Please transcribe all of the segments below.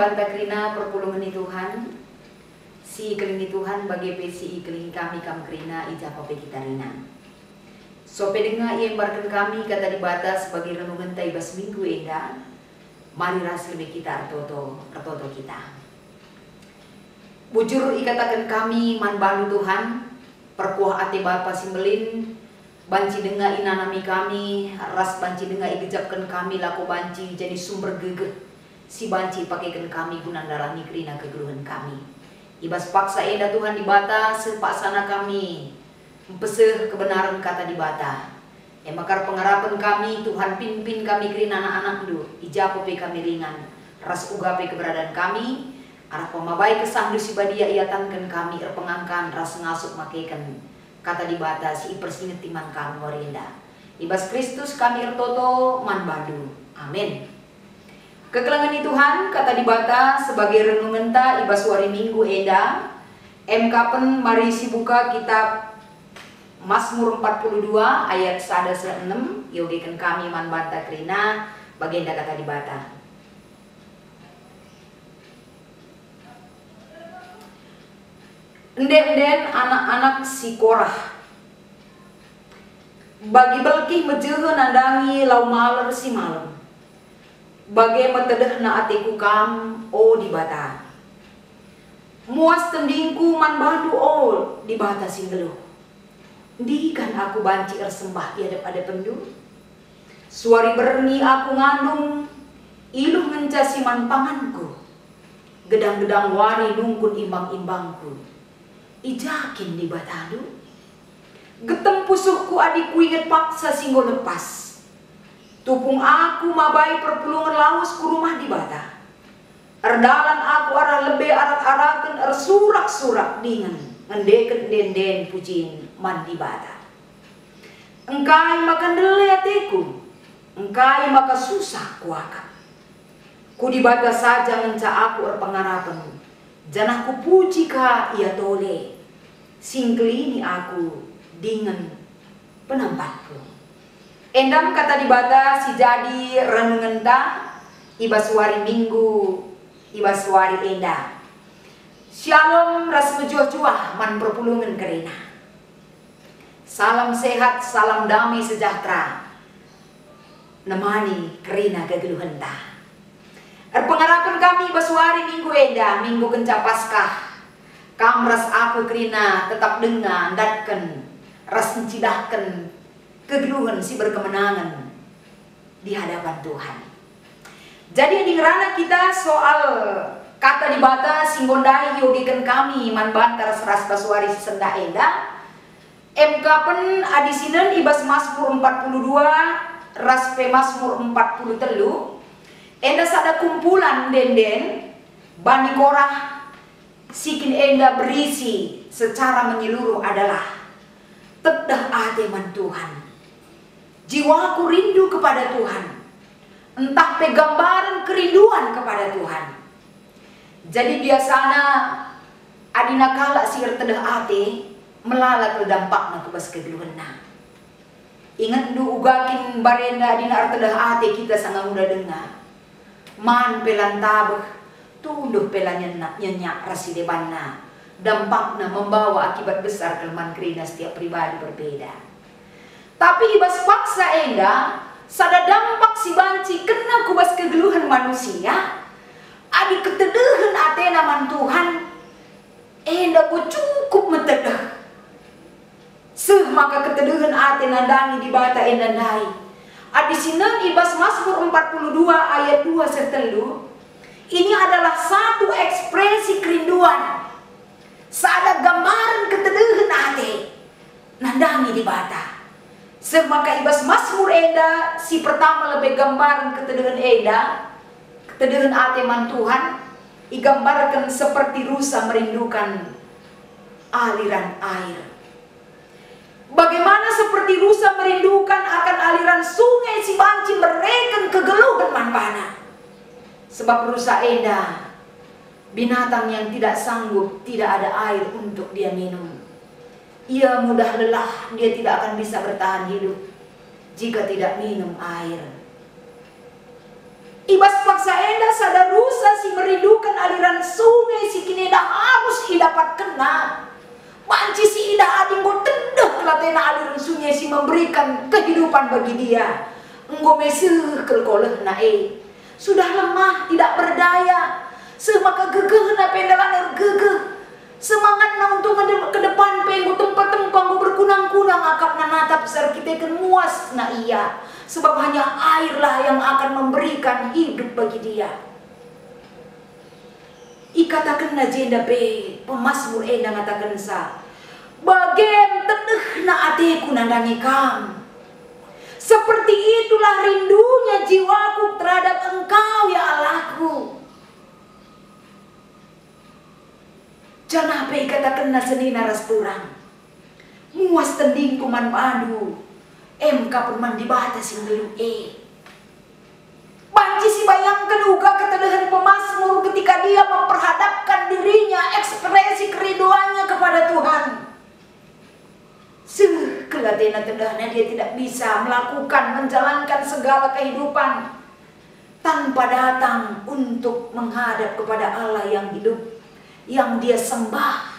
banta krina perpulungan Tuhan. Si kelingi Tuhan bagi si kelingi kami kam krina ija pape kita rina. So pedenga ia embarkan kami kata di batas sebagai renungan taibas minggu enda. Mari rasil kita artoto kita. Bujur ikatakan kami man balu Tuhan. Perkuah ate bapa simbelin. Banci denga inanami kami. Ras banci denga igejapkan kami laku banci jadi sumber geget. Si banci pakaikan kami gunandarani krina kegeluhan kami. Ibas paksa eda Tuhan di bata sepaksana kami empeseh kebenaran kata di bata. Emakar pengharapan kami Tuhan pimpin kami krina anak-anak du ijapope kami ringan ras ugape keberadaan kami arah pemabai kesah du si badia iatankan kami pengangkan ras ngasuk makaikan kata di bata si ipersinget timan kami warinda. Ibas Kristus kami ertoto man badu. Amin. Kekelangan Tuhan kata di bata sebagai renungan ta ibas wari minggu eda. Kapen mari si buka kitab Mazmur 42 ayat 1-6 yogikan kami man banta krina bagenda kata di bata. Enden anak-anak si Korah bagi belkih mejehe nandangi lau maler si malam. Bagai metedeh na atiku kam o di bata. Muas tendingku man bandu o di bata singgeluh. Di kan aku banci ersembah iadep ada pendu. Suari berni aku ngandung iluh ngencasi man panganku. Gedang-gedang wari nungkun imbang-imbangku. Ijakin di batadu. Getem pusuhku adikku inget paksa singgo lepas. Tupung aku mabai perpulungan laus ku rumah di bata. Erdalan aku arah lebe arak-arakan ersurak-surak dengan ngendeken den-den pucin man di bata. Engkai makan dele atiku, engkai maka susah kuakak. Ku di bata saja ngenca aku erpengarapan. Janah ku puji ka ia tole. Singkelini aku dengan penampatku. Endam kata di bata si jadi renungan ta ibas wari minggu ibas wari enda. Shalom ras mejuah-juah man perpulungan kerina. Salam sehat, salam damai sejahtera. Nemani kerina kegeluhan ta. Pengharapan kami ibas wari minggu enda, minggu kenca Paskah. Kamras aku kerina tetap dengar datken ras mencidahkan kegeluhan si berkemenangan di hadapan Tuhan. Jadi di ngerana kita soal kata di bata singgondai yogikan kami man bantar seras baswari senda enda. Kapen adisinen ibas Mazmur 42 ras pe Mazmur 43. Enda sada kumpulan den-den Bani Korah sikin enda berisi secara menyeluruh adalah tedah ate man Tuhan. Jiwaku rindu kepada Tuhan. Entah pegambaran kerinduan kepada Tuhan. Jadi biasanya adina kala sir tedah ate melala ke dampakna kebas kegeluhna. Ingat du ugakin barenda adina tedah ate kita sangat mudah dengar. Man pelan tabeh tunduh pelan nyenyak rasi debanna. Dampakna membawa akibat besar kelemahan kerina setiap pribadi berbeda. Tapi ibas paksa enda sada dampak si banci kena kubas kegeluhan manusia. Adi ketedehan atena man Tuhan. Enda ku cukup metedeh. Seh maka ketedehan atena dangi di bata enda nai. Adi sinen ibas Mazmur 42 ayat 2 sertelu. Ini adalah satu ekspresi kerinduan. Sada gambaran ketedehan ate nandangi di bata. Semaka ibas Mazmur enda si pertama lebih gambaran ketedehan enda, ketedehan ate man Tuhan, igambarkan seperti rusa merindukan aliran air. Bagaimana seperti rusa merindukan akan aliran sungai si banci mereken kegeluhan man pana. Sebab rusa enda binatang yang tidak sanggup, tidak ada air untuk dia minum. Ia mudah lelah, dia tidak akan bisa bertahan hidup jika tidak minum air. Ibas paksa enda sadarusa si merindukan aliran sungai si kineda harus idapat kena. Banci si ida ading go tendeh latena aliran sungai si memberikan kehidupan bagi dia. Enggo meseuh kelkoleh na sudah lemah, tidak berdaya. Semaka gegeh na pendalan gegeh. Semangat na untuk ke depan penggo tempat-tempat go berkunang-kunang akap na natap sar kita ken muas na iya. Sebab hanya airlah yang akan memberikan hidup bagi dia. Ikatakan na jenda pe Pemasmur enda ngatakan sa, bagen tedeh na atiku nandangi kam. Seperti itulah rindunya jiwaku terhadap Engkau ya Allahku. Jangan pe ikatakan na senina rasturang. Muas tending kuman padu. MK perman dibatasi ngelu Banci si bayangkan uga ketedahan Pemasmur ketika dia memperhadapkan dirinya, ekspresi kerinduannya kepada Tuhan. Kelatena tedahnya dia tidak bisa melakukan, menjalankan segala kehidupan tanpa datang untuk menghadap kepada Allah yang hidup, yang dia sembah.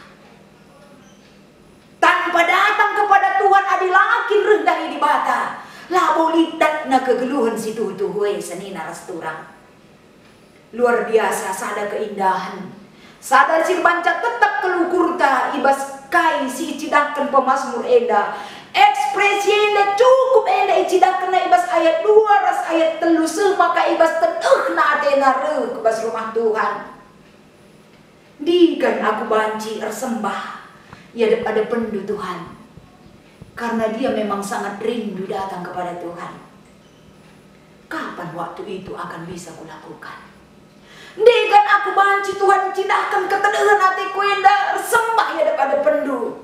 Tanpa datang kepada Tuhan adilakin rendahi di bata. Labo lidat na kegeluhan si tuhuwe senina rasturang. Luar biasa sada keindahan. Sadar si banca tetap kelukurta ibas kai si icidakan Pemasmur enda. Ekspresi enda cukup enda icidakan na ibas ayat 2 ras ayat 3 maka ibas tedeh na atena re kebas rumah Tuhan. Dikan aku banci ersembah. Ya ada pendu Tuhan. Karena dia memang sangat rindu datang kepada Tuhan. Kapan waktu itu akan bisa kulakukan? Dekan aku banci Tuhan cidahkan ketedahan hatiku enda sembah ya ada pendu.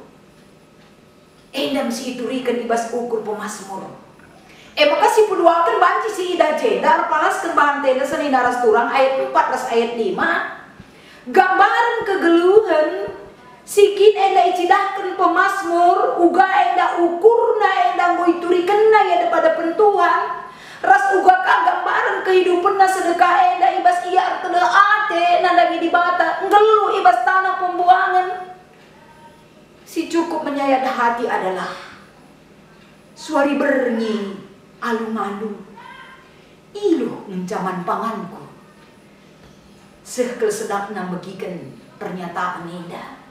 Endam si itu rikan ibas ukur Pemasmur. Makasih puduakan banci si ida jeda palaskan bahan tenda senina rasturang ayat 4 ras ayat 5. Gambaran kegeluhan sikin enda icidahkan Pemasmur uga enda ukurna enda ngoiturikan na ya daripada pentuhan ras uga ka gambaran kehidupan na sedekah enda ibas iya arteda ate nandangi di bata ngelu ibas tanah pembuangan. Si cukup menyayat hati adalah suari bernyi alung-alung iluh ngencaman panganku sekel sedapna begikan pernyataan enda.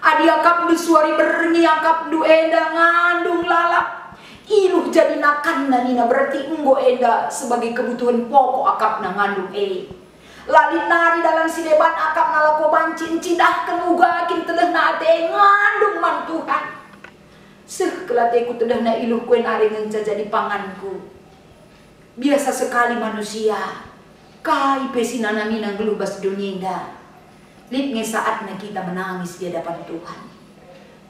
Adi akap du suari bernyi akap du enda ngandung lalap iluh jadi nakan nina berarti enggo enda sebagai kebutuhan pokok akap na ngandung lali nari dalam si deban akap nalako bancin cidahkan uga akin tedah na ate ngandung man Tuhan. Sekelateku tedah na iluh kuen ari ngenca jadi panganku. Biasa sekali manusia kai pesinana mina gelubas dunia. Litnge saatnya kita menangis di hadapan Tuhan.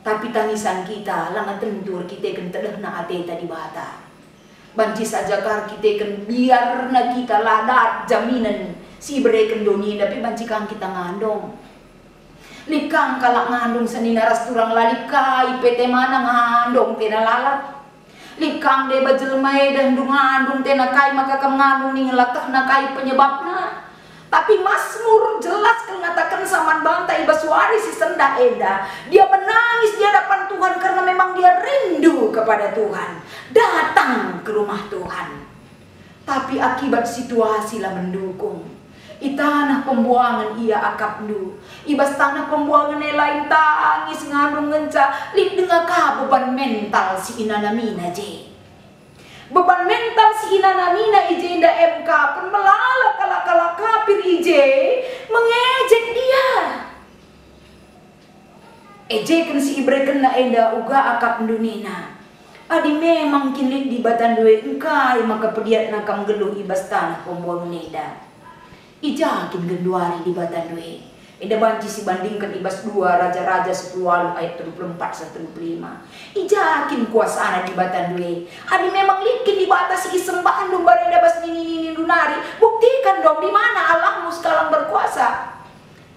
Tapi tangisan kita langan tentur kita kan tedah na ate tadi bata. Banci saja kar kita kan biar na kita ladat jaminan si bereken dunia tapi banci kang kita ngandong. Likang kalak ngandung senina rasturang lalikai pete mana ngandong tena lalap. Likang de bajelmai dan ngandung tena kai maka kam ngandung ning latah na kai penyebabna. Tapi Mazmur jelas mengatakan saman bantai basuari si sendah enda. Dia menangis di hadapan Tuhan karena memang dia rindu kepada Tuhan. Datang ke rumah Tuhan. Tapi akibat situasi lah mendukung. I tanah pembuangan ia akapnu. Ibas tanah pembuangan lain tangis ngandung ngenca. Lip dengar beban mental si inanamina je. Beban mental si inanamina ije inda MK pun melalak kalak kafir ije mengejek dia. Ejekan si ibreken na enda uga akap ndunina. Adi memang kinlit di batan dua engkai maka pediat nakam geluh ibas tanah pembuangan eda. Ijakin genduari di batan dua. Eda banci si bandingkan ibas 2 Raja-Raja 10 ayat 34-35. Ijakin kuasana di batan due. Adi memang likin di batas si sembahan lumbar eda bas nini dunari. Buktikan dong di mana Allahmu sekarang berkuasa.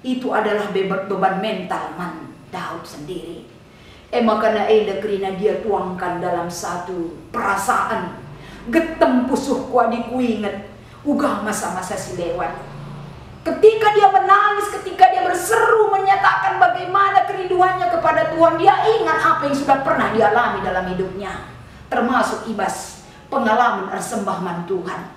Itu adalah beban mental man Daud sendiri. Makanya eda kerina dia tuangkan dalam satu perasaan. Getem pusuh ku adiku inget. Ugah masa-masa si lewat. Ketika dia menangis, ketika dia berseru menyatakan bagaimana kerinduannya kepada Tuhan, dia ingat apa yang sudah pernah dialami dalam hidupnya, termasuk ibas pengalaman persembahman Tuhan.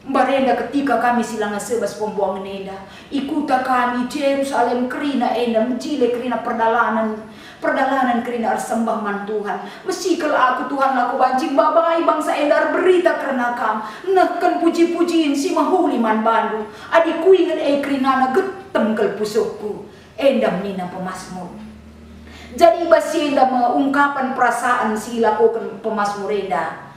Barenda ketika kami silangan sebas pembuangan enda, ikuta kami Jerusalem kerina enda mencile kerina perdalanan kerina persembahman Tuhan. Mesikal aku Tuhan aku banjing babai bangsa enda berita karena kam neken puji-pujiin si mahuliman bandu adik kuingan kerina getem kel pusukku enda menina pemasmur. Jadi basi enda mengungkapan perasaan si lakukan pemasmur enda.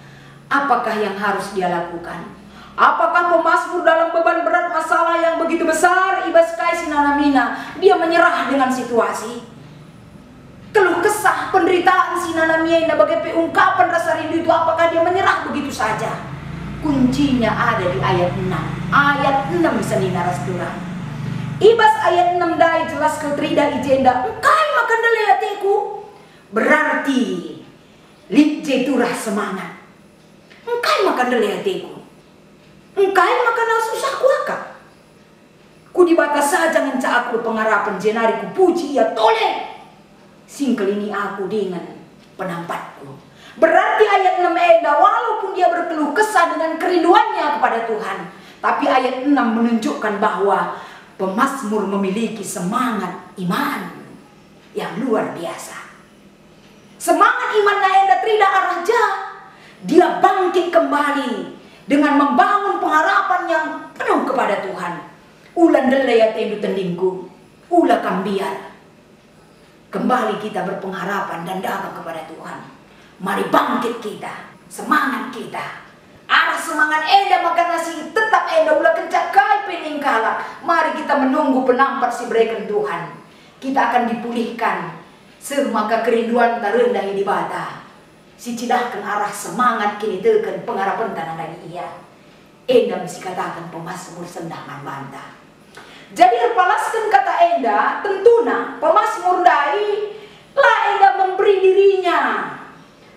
Apakah yang harus dia lakukan? Apakah pemasmur dalam beban berat masalah yang begitu besar ibas kai sinanamina dia menyerah dengan situasi? Keluh kesah penderitaan sinanamina bagai ungkapan rasa rindu itu, apakah dia menyerah begitu saja? Kuncinya ada di ayat 6. Ayat 6 sanina rastura. Ibas ayat 6 dai jelas ketrida ijenda engkai makan daleatiku. Berarti litje turah semangat. Engkai makan daleatiku. Engkai makan susah kuaka. Ku dibatas saja ngenca aku pengarapan jenari ku puji ia toleh. Singkel ini aku dengan penampatku. Berarti ayat 6 enda walaupun dia berkeluh kesah dengan kerinduannya kepada Tuhan, tapi ayat 6 menunjukkan bahwa pemazmur memiliki semangat iman yang luar biasa. Semangat imannya enda tidak arah jah. Dia bangkit kembali dengan membangun pengharapan yang penuh kepada Tuhan. Ulan delaya tendu tendingku, ula kambiar. Kembali kita berpengharapan dan dapat kepada Tuhan. Mari bangkit kita, semangat kita. Arah semangat enda makan nasi tetap enda ula kencak kai peningkala. Mari kita menunggu penampat si berikan Tuhan. Kita akan dipulihkan semaka kerinduan terendah di bata. Si cidahkan arah semangat kini tekan pengharapan tanah dari ia. Enda mesti katakan pemazmur sendangan bantah. Jadi erpalaskan kata enda tentuna pemazmur dai lah enda memberi dirinya,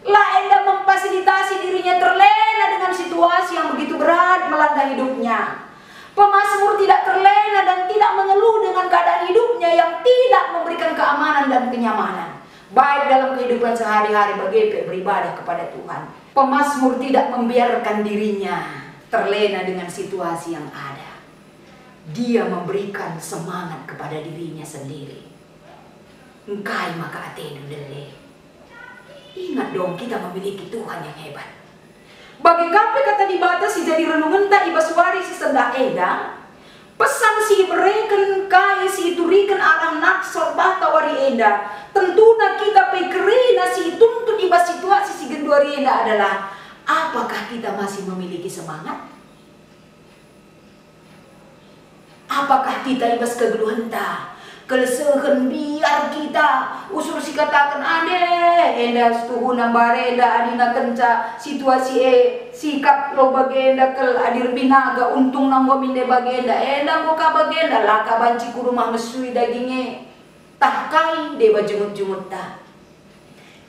lah enda memfasilitasi dirinya terlena dengan situasi yang begitu berat melanda hidupnya. Pemazmur tidak terlena dan tidak mengeluh dengan keadaan hidupnya yang tidak memberikan keamanan dan kenyamanan, baik dalam kehidupan sehari-hari bagi beribadah kepada Tuhan. Pemazmur tidak membiarkan dirinya terlena dengan situasi yang ada. Dia memberikan semangat kepada dirinya sendiri. Engkai maka atenu dele. Ingat dong, kita memiliki Tuhan yang hebat. Bagi kape kata dibatasi jadi renungan tak ibaswari si sendak eda. Pesan si bereken kai si turikan arang naksol bata wari eda. Tentuna kita pekerina si tuntut ibas situasi si genduari eda adalah apakah kita masih memiliki semangat? Apakah kita ibas kegeluhan tak? Kelesehen biar kita usul si katakan ade enda setuhu nambareda adina kenca situasi sikap lo bagenda kel adir binaga untung nanggo minde bagenda enda boka bagenda laka banci ku rumah mesui dagingnya tah kai deba jemut-jemut ta.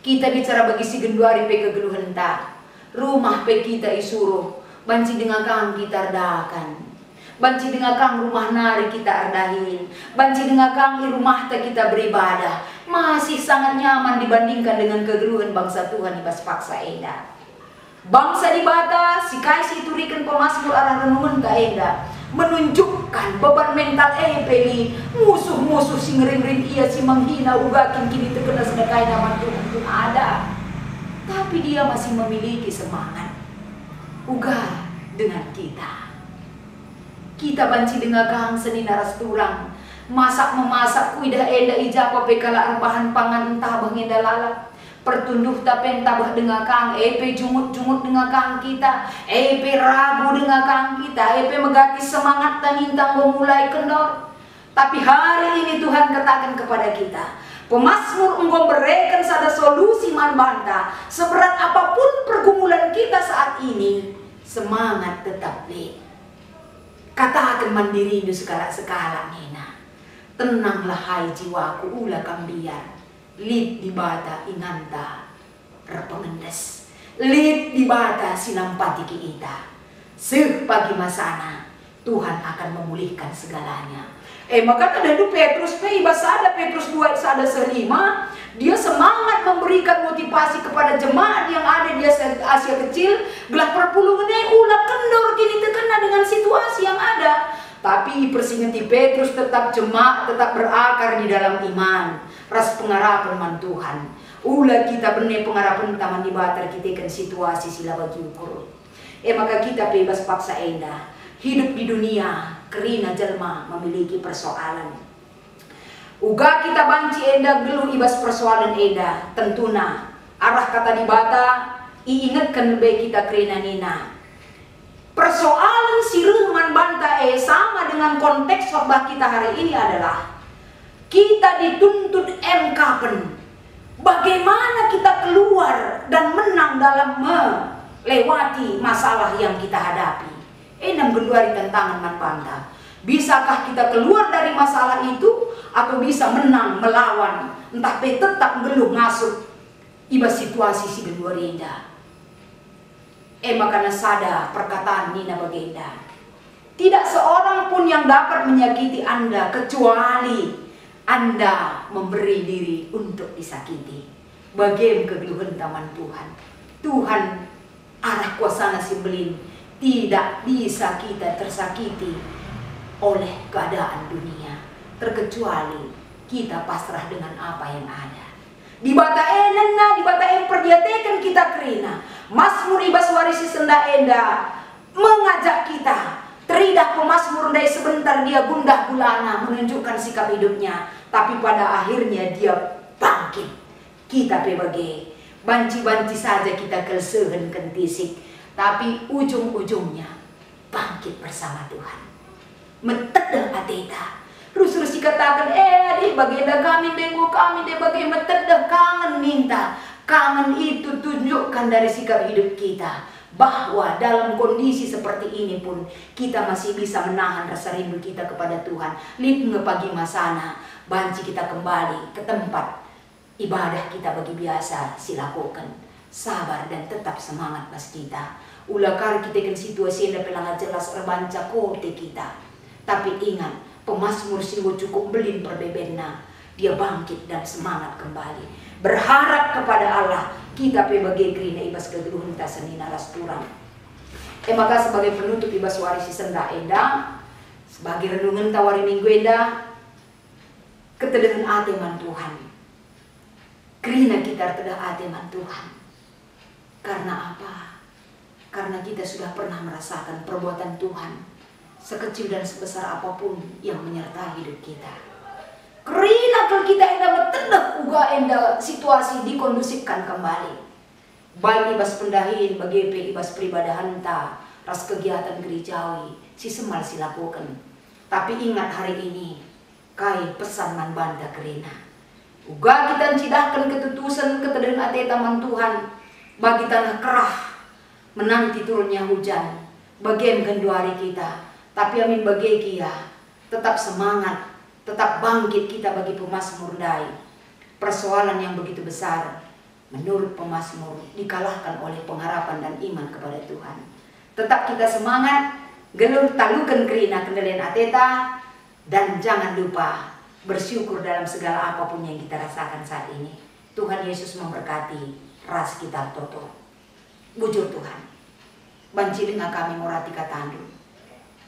Kita bicara bagi si genduari pe kegeluhan ta. Rumah pe kita isuruh banci dengan kang kita redakan. Banci dengan kang rumah nari kita ardahin. Banci dengan kang rumah kita beribadah. Masih sangat nyaman dibandingkan dengan kegeluhan bangsa Tuhan ibas paksa enda. Bangsa di bata si kaisi turikan pemazmur arah renungan ka enda menunjukkan beban mental peli musuh-musuh si ngering-ngering ia si menghina ugakin kini terkena sedekai nama Tuhan pun ada. Tapi dia masih memiliki semangat. Uga dengan kita. Kita banci dengan kang seni naras turang masak-memasak kuidah enda ijapa pekala bahan pangan entah bangenda lalap pertunduh tapi tabah dengan kang jumut-jumut dengan kang kita ragu dengan kang kita megati semangat tanintang memulai kendor. Tapi hari ini Tuhan katakan kepada kita pemazmur engkau berikan sada solusi man banta seberat apapun pergumulan kita saat ini semangat tetap le. Katakan mandiri di sekala-sekala nina. Tenanglah hai jiwaku ula kambiar. Lid di bata inganta repengendes. Lid di bata sinampati kita. Sepagi masana Tuhan akan memulihkan segalanya. Maka ada Petrus ada Petrus 2 ada 5, dia semangat memberikan motivasi kepada jemaat yang ada di Asia Kecil. Gelah perpulungan ulah kendor kini terkena dengan situasi yang ada. Tapi persingeti Petrus tetap jemaat, tetap berakar di dalam iman. Ras pengharapan man Tuhan. Ulah kita benih pengharapan taman di batar kita kan situasi sila bagi ukur. Maka kita bebas paksa endah. Hidup di dunia kerina jelma memiliki persoalan. Uga kita banci enda geluh ibas persoalan enda. Tentuna arah kata di bata iingatkan lebih kita kerina nina. Persoalan siruman banta sama dengan konteks khotbah kita hari ini adalah kita dituntut MK pen. Bagaimana kita keluar dan menang dalam melewati masalah yang kita hadapi. Enam genduari tantangan man banta. Bisakah kita keluar dari masalah itu atau bisa menang melawan, entah tetap geluh ngasut iba situasi si genduari indah. Makanya sada perkataan Nina Bagenda. Tidak seorang pun yang dapat menyakiti Anda kecuali Anda memberi diri untuk disakiti. Bagaimana kegeluhan taman Tuhan. Tuhan arah kuasa simbelin. Tidak bisa kita tersakiti oleh keadaan dunia, terkecuali kita pasrah dengan apa yang ada. Di bata enena, di bata perdiatekan kita kerina. Mazmur ibas warisi senda enda mengajak kita. Teridah pemazmur dari sebentar dia gundah gulana menunjukkan sikap hidupnya, tapi pada akhirnya dia bangkit. Kita pebagai banci-banci saja kita kelsehen kentisik. Tapi ujung-ujungnya bangkit bersama Tuhan. Mentedah ateta. Terus dikatakan, di bagian kami dengo kami deh bagian mentedah kangen minta. Kangen itu tunjukkan dari sikap hidup kita. Bahwa dalam kondisi seperti ini pun kita masih bisa menahan rasa rindu kita kepada Tuhan. Lihat pagi masana, banci kita kembali ke tempat ibadah kita bagi biasa silakukan. Sabar dan tetap semangat pas kita. Ulakar kita kan situasi yang dapat jelas rebanca kote kita. Tapi ingat, pemazmur singgo cukup belin perbebena. Dia bangkit dan semangat kembali. Berharap kepada Allah. Kita pebagai gerina ibas kegeluhan tak senina ras turang. Maka sebagai penutup ibas warisi senda enda. Sebagai renungan tawari minggu enda. Ketedengan ateman Tuhan. Gerina kita terdah ateman Tuhan. Karena apa? Karena kita sudah pernah merasakan perbuatan Tuhan sekecil dan sebesar apapun yang menyertai hidup kita. Kerina kalau kita enda bertendak uga enda situasi dikondusifkan kembali. Baik ibas pendahin bagi ibas peribadahan ta, ras kegiatan gerejawi, si semal silakukan. Tapi ingat hari ini, kai pesan man banda kerina. Uga kita cidahkan ketutusan ketedengan ate taman Tuhan bagi tanah kerah. Menanti turunnya hujan, bagian genduari kita. Tapi amin bagi kia, tetap semangat, tetap bangkit kita bagi pemazmur dai. Persoalan yang begitu besar, menurut pemazmur, dikalahkan oleh pengharapan dan iman kepada Tuhan. Tetap kita semangat, geluh talukan kerina kendalian ateta, dan jangan lupa bersyukur dalam segala apapun yang kita rasakan saat ini. Tuhan Yesus memberkati ras kita toto. Bujur Tuhan. Banci dengan kami morati katandu.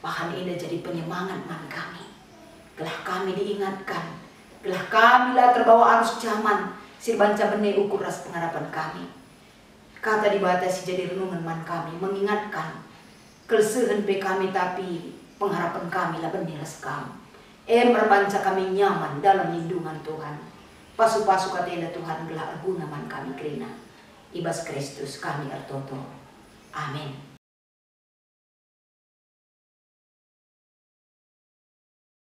Bahkan ini jadi penyemangat man kami. Gelah kami diingatkan. Gelah kami lah terbawa arus zaman. Si banca benih ukur ras pengharapan kami. Kata dibatasi jadi renungan man kami. Mengingatkan. Kelsehan pe kami tapi pengharapan kami lah benih ras kami. Berbanca kami nyaman dalam lindungan Tuhan. Pasu-pasu katenda Tuhan gelah arguna man kami kerina. Ibas Kristus kami artoto. Amin.